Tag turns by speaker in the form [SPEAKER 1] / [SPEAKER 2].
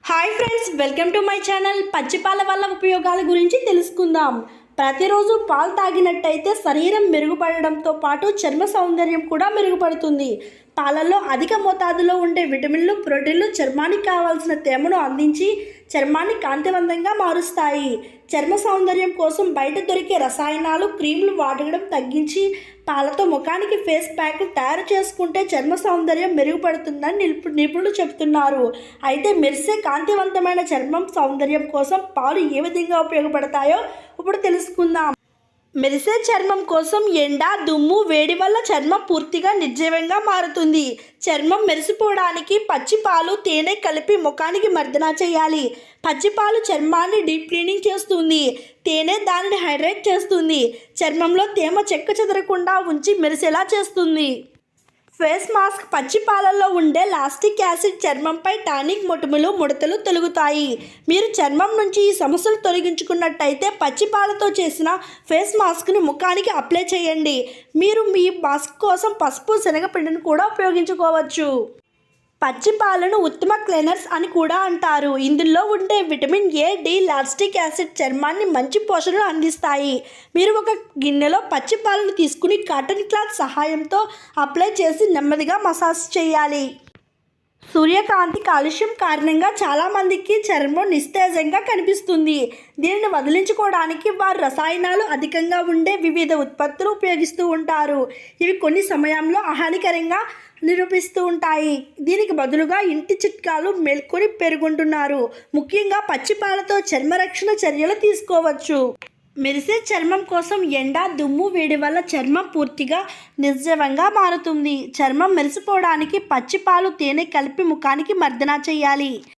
[SPEAKER 1] Hi friends, welcome to my channel. Pachipala వల్ల ఉపయోగాల గురించి తెలుసుకుందాం. ప్రతిరోజు పాలు తాగినట్టయితే శరీరం మెరుగుపడడంతో పాటు చర్మ సౌందర్యం కూడా మెరుగుపడుతుంది. పాలల్లో అధిక మోతాదులో ఉండే విటమిన్లు, ప్రోటీన్లు చర్మానికి కావాల్సిన తేమను అందించి చర్మాన్ని కాంతివంతంగా మారుస్తాయి. చర్మ సౌందర్యం కోసం బయట దొరికే రసాయనాలు, క్రీములు వాడడం తగ్గించి పాలతో ముఖానికి ఫేస్ ప్యాక్లు తయారు చేసుకుంటే చర్మ సౌందర్యం మెరుగుపడుతుందని నిపుణులు చెబుతున్నారు. అయితే మెరిసే కాంతివంతమైన చర్మం సౌందర్యం కోసం పాలు ఏ విధంగా ఉపయోగపడతాయో ఇప్పుడు తెలుసుకుందాం. మెరిసే చర్మం కోసం ఎండ, దుమ్ము, వేడి వల్ల చర్మం పూర్తిగా నిర్జీవంగా మారుతుంది. చర్మం మెరిసిపోవడానికి పచ్చిపాలు, తేనె కలిపి ముఖానికి మర్దన చేయాలి. పచ్చిపాలు చర్మాన్ని డీప్ క్లీనింగ్ చేస్తుంది. తేనె దానిని హైడ్రేట్ చేస్తుంది. చర్మంలో తేమ చెక్కచెదరకుండా ఉంచి మెరిసేలా చేస్తుంది. ఫేస్ మాస్క్ పచ్చి పాలల్లో ఉండే లాస్టిక్ యాసిడ్ చర్మంపై టానిక్, మొటిమలు, ముడతలు తొలగుతాయి. మీరు చర్మం నుంచి ఈ సమస్యలు తొలగించుకున్నట్టయితే పచ్చి పాలతో చేసిన ఫేస్ మాస్క్ని ముఖానికి అప్లై చేయండి. మీరు మీ మాస్క్ కోసం పసుపు, శనగపిండిని కూడా ఉపయోగించుకోవచ్చు. పచ్చి పాలను ఉత్తమ క్లీనర్స్ అని కూడా అంటారు. ఇందులో ఉండే విటమిన్ ఏ, డి, లాస్టిక్ యాసిడ్ చర్మాన్ని మంచి పోషణను అందిస్తాయి. మీరు ఒక గిన్నెలో పచ్చి పాలను తీసుకుని కాటన్ క్లాత్ సహాయంతో అప్లై చేసి నెమ్మదిగా మసాజ్ చేయాలి. సూర్యకాంతి కాలుష్యం కారణంగా చాలామందికి చర్మం నిస్తేజంగా కనిపిస్తుంది. దీనిని వదిలించుకోవడానికి వారు రసాయనాలు అధికంగా ఉండే వివిధ ఉత్పత్తులు ఉపయోగిస్తూ ఉంటారు. ఇవి కొన్ని సమయంలో హానికరంగా నిరూపిస్తూ ఉంటాయి. దీనికి బదులుగా ఇంటి చిట్కాలు మేల్కొని పేర్కొంటున్నారు. ముఖ్యంగా పచ్చిపాలతో చర్మరక్షణ చర్యలు తీసుకోవచ్చు. మెరిసే చర్మం కోసం ఎండ, దుమ్ము, వేడి వల్ల చర్మం పూర్తిగా నిర్జీవంగా మారుతుంది. చర్మం మెరిసిపోవడానికి పచ్చిపాలు, తేనె కలిపి ముఖానికి మర్దన చేయాలి.